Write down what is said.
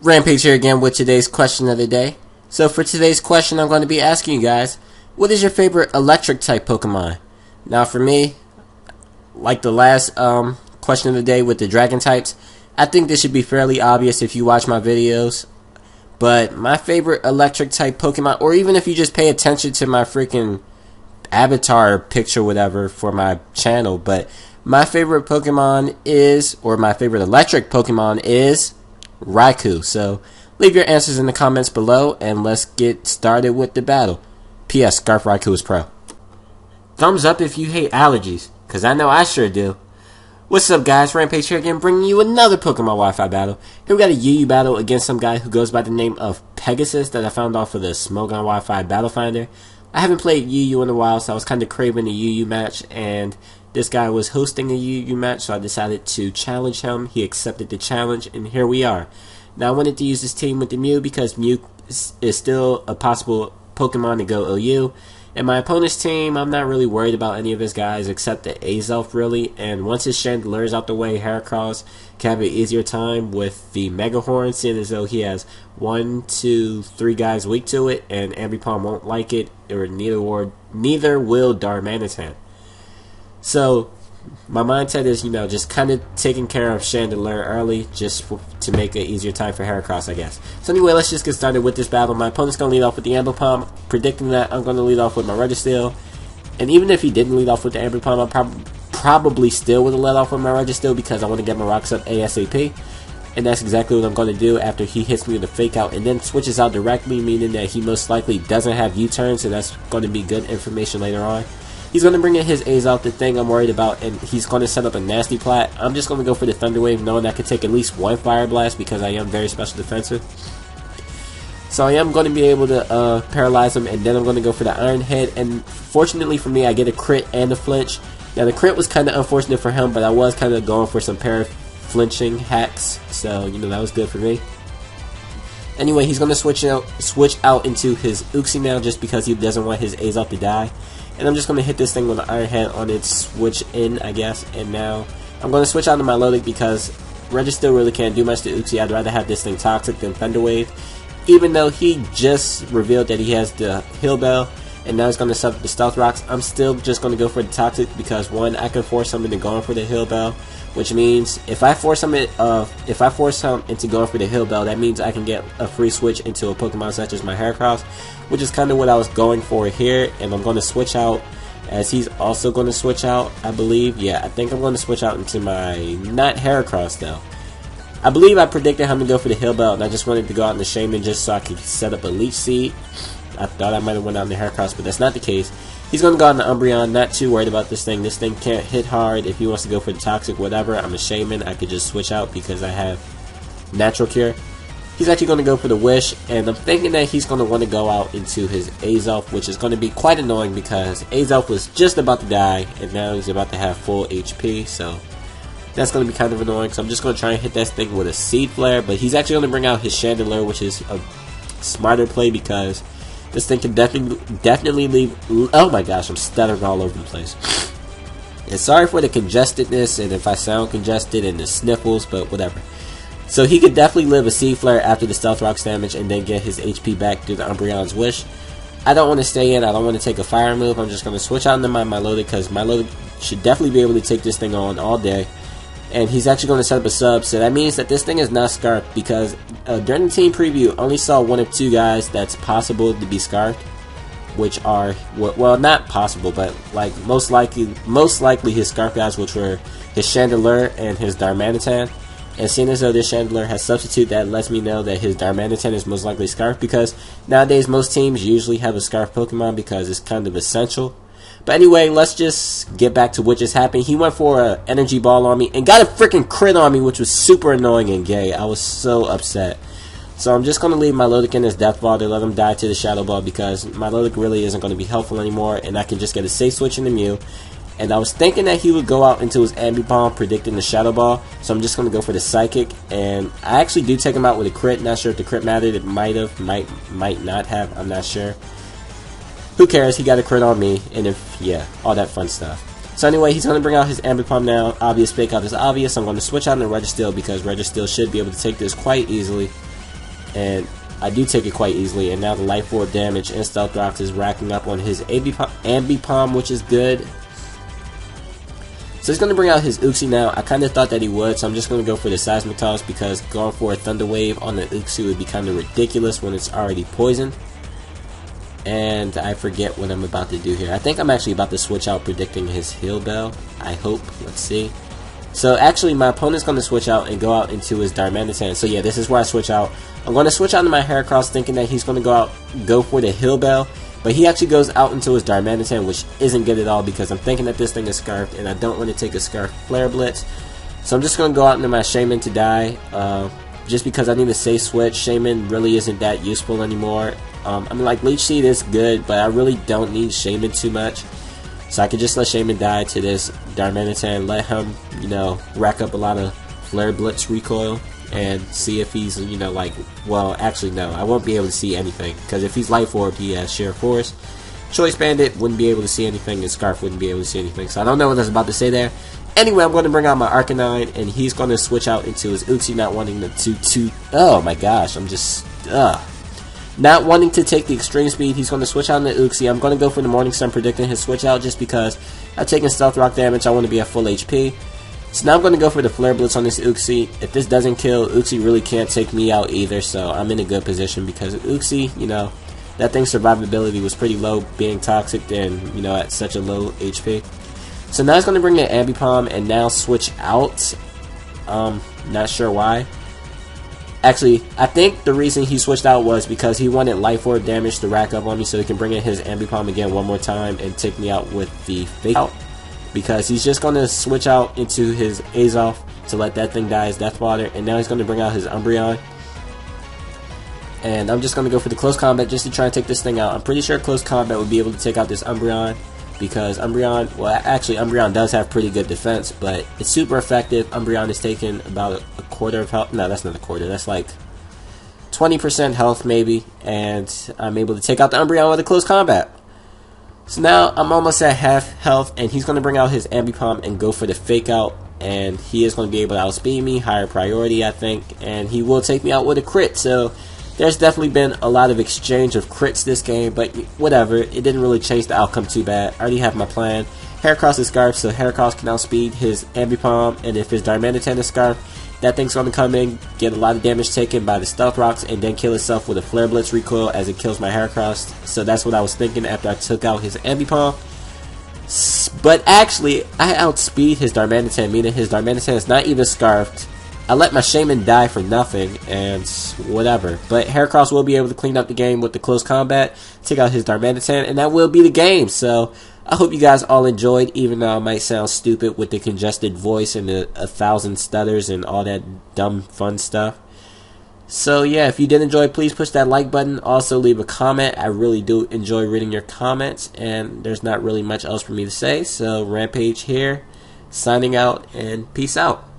Rampage here again with today's question of the day. So for today's question, I'm going to be asking you guys, what is your favorite electric type Pokemon? Now for me, like the last question of the day with the dragon types, I think this should be fairly obvious if you watch my videos. But my favorite electric type Pokemon, or even if you just pay attention to my freaking avatar picture, whatever, for my channel, but my favorite Pokemon is, or my favorite electric Pokemon is Raikou. So leave your answers in the comments below and let's get started with the battle. P.S. Scarf Raikou is pro. Thumbs up if you hate allergies, cause I know I sure do. What's up guys, Rampage here again, bringing you another Pokemon Wi-Fi battle. Here we got a UU battle against some guy who goes by the name of Pegasus that I found off of the Smogon Wi-Fi battle finder. I haven't played UU in a while, so I was kind of craving a UU match, and this guy was hosting a UU match, so I decided to challenge him. He accepted the challenge, and here we are. Now I wanted to use this team with the Mew because Mew is still a possible Pokemon to go OU. And my opponent's team, I'm not really worried about any of his guys except the Azelf really. And once his Chandelure is out the way, Heracross can have an easier time with the Mega Horn, seeing as though he has 1, 2, 3 guys weak to it, and Ambipom won't like it, or neither will Darmanitan. So my mindset is, just kind of taking care of Chandelure early, just to make it easier time for Heracross, I guess. So anyway, let's just get started with this battle. My opponent's going to lead off with the Ambipom. Predicting that, I'm going to lead off with my Registeel. And even if he didn't lead off with the Ambipom, I probably still would have led off with my Registeel because I want to get my rocks up ASAP. And that's exactly what I'm going to do after he hits me with a fake out and then switches out directly, meaning that he most likely doesn't have U-turn, so that's going to be good information later on. He's going to bring in his Azelf, the thing I'm worried about, and he's going to set up a nasty plat. I'm just going to go for the Thunder Wave, knowing that I can take at least one Fire Blast because I am very special defensive. So I am going to be able to paralyze him, and then I'm going to go for the Iron Head, and fortunately for me, I get a crit and a flinch. Now the crit was kind of unfortunate for him, but I was kind of going for some pair flinching hacks, so that was good for me. Anyway, he's going to switch out into his Uxie now just because he doesn't want his Azelf to die. And I'm just going to hit this thing with the Iron Head on its switch in, I guess. And now I'm going to switch out to my Milotic because Registeel really can't do much to Uxie. I'd rather have this thing Toxic than Thunder Wave. Even though he just revealed that he has the Heal Bell and now he's going to set up the Stealth Rocks, I'm still just going to go for the Toxic because one, I can force him into going for the Heal Bell, which means if I force him into going for the Heal Bell, that means I can get a free switch into a Pokemon such as my Heracross, which is kind of what I was going for here. And I'm going to switch out as he's also going to switch out, I believe. Yeah, I think I'm going to switch out into my, not Heracross though. I believe I predicted him to go for the Heal Bell, and I just wanted to go out in the Shaman just so I could set up a Leech Seed. I thought I might have went out in the Heracross, but that's not the case. He's going to go out in the Umbreon, not too worried about this thing. This thing can't hit hard. If he wants to go for the Toxic, whatever, I'm a Shaman. I could just switch out because I have Natural Cure. He's actually going to go for the Wish, and I'm thinking that he's going to want to go out into his Azelf, which is going to be quite annoying because Azelf was just about to die, and now he's about to have full HP, so that's going to be kind of annoying. So I'm just going to try and hit that thing with a Seed Flare, but he's actually going to bring out his Chandelure, which is a smarter play because this thing can definitely leave. Oh my gosh, I'm stuttering all over the place. And sorry for the congestedness and if I sound congested and the sniffles, but whatever. So he could definitely live a Seed Flare after the Stealth Rocks damage and then get his HP back through the Umbreon's Wish. I don't want to stay in. I don't want to take a fire move. I'm just going to switch out into my Milotic because Milotic should definitely be able to take this thing on all day. And he's actually going to set up a sub, so that means that this thing is not Scarfed because during the team preview, I only saw one of 2 guys that's possible to be Scarfed, which are, well, not possible, but like most likely his Scarf guys, which were his Chandelure and his Darmanitan. And seeing as though this Chandelure has Substitute, that lets me know that his Darmanitan is most likely Scarf because nowadays most teams usually have a Scarf Pokemon because it's kind of essential. But anyway, let's just get back to what just happened. He went for an Energy Ball on me and got a freaking crit on me, which was super annoying and gay. I was so upset. So I'm just going to leave my Milotic in his Death Ball to let him die to the Shadow Ball because my Milotic really isn't going to be helpful anymore, and I can just get a safe switch in the Mew. And I was thinking that he would go out into his Ambipom predicting the Shadow Ball, so I'm just going to go for the Psychic. And I actually do take him out with a crit. Not sure if the crit mattered. It might have, might not have. I'm not sure. Who cares? He got a crit on me, and yeah, all that fun stuff. So anyway, he's going to bring out his Ambipom now. Obvious fake out is obvious. I'm going to switch out into Registeel because Registeel should be able to take this quite easily. and I do take it quite easily. And now the Life Orb damage and Stealth Rocks is racking up on his Ambi Palm, which is good. So he's going to bring out his Uxie now. I kind of thought that he would, so I'm just going to go for the Seismic Toss, because going for a Thunder Wave on the Uxie would be kind of ridiculous when it's already poisoned. And I forget what I'm about to do here. I think I'm actually about to switch out predicting his Heal Bell. I hope. Let's see. So actually my opponent's going to switch out and go out into his Darmanitan. So yeah, this is where I switch out. I'm going to switch out into my Heracross thinking that he's going to go for the Heal Bell. But he actually goes out into his Darmanitan, which isn't good at all, because I'm thinking that this thing is Scarfed and I don't want to take a Scarf Flare Blitz. So I'm just going to go out into my Shaman to die. Just because I need a safe switch. Shaman really isn't that useful anymore. I mean, like, Leech Seed is good, but I really don't need Shaman too much. So I could just let Shaman die to this Darmanitan, let him, you know, rack up a lot of Flare Blitz recoil, and see if he's, you know, like, well, actually, no, I won't be able to see anything, because if he's Life Orb, he has Sheer Force. Choice Bandit wouldn't be able to see anything, and Scarf wouldn't be able to see anything, so I don't know what I was about to say there. Anyway, I'm going to bring out my Arcanine, and he's going to switch out into his Uxie, not wanting to oh my gosh, I'm just, not wanting to take the extreme speed. He's going to switch out into Uxie. I'm going to go for the Morning Sun, predicting his switch out, just because I've taken Stealth Rock damage. I want to be at full HP. So now I'm going to go for the Flare Blitz on this Uxie. If this doesn't kill, Uxie really can't take me out either, so I'm in a good position, because Uxie, you know, that thing's survivability was pretty low, being toxic and, you know, at such a low HP. So now he's going to bring the Ambi Palm and now switch out. Not sure why. Actually, I think the reason he switched out was because he wanted Life Orb damage to rack up on me, so he can bring in his Ambi Palm again one more time and take me out with the Fake Out. Because he's just going to switch out into his Azoth to let that thing die as Death Water, and now he's going to bring out his Umbreon. And I'm just going to go for the Close Combat just to try and take this thing out. I'm pretty sure Close Combat would be able to take out this Umbreon, because Umbreon, well, actually Umbreon does have pretty good defense, but it's super effective. Umbreon is taking about a quarter of health. No, that's not a quarter. That's like 20% health maybe, and I'm able to take out the Umbreon with a Close Combat. So now I'm almost at half health, and he's going to bring out his Ambi Palm and go for the Fake Out, and he is going to be able to outspeed me, higher priority I think, and he will take me out with a crit. So there's definitely been a lot of exchange of crits this game, but whatever, it didn't really change the outcome too bad. I already have my plan. Heracross is Scarf, so Heracross can outspeed his Ambi Palm, and if his Darmanitan is Scarf, that thing's going to come in, get a lot of damage taken by the Stealth Rocks, and then kill itself with a Flare Blitz recoil as it kills my Heracross. So that's what I was thinking after I took out his Ambi Palm. But actually, I outspeed his Darmanitan, meaning his Darmanitan is not even Scarfed. I let my Shaman die for nothing, and whatever. But Heracross will be able to clean up the game with the Close Combat, take out his Darmanitan, and that will be the game. So I hope you guys all enjoyed, even though I might sound stupid with the congested voice and the 1,000 stutters and all that dumb fun stuff. So yeah, if you did enjoy, please push that like button. Also leave a comment. I really do enjoy reading your comments, and there's not really much else for me to say. So Rampage here, signing out, and peace out.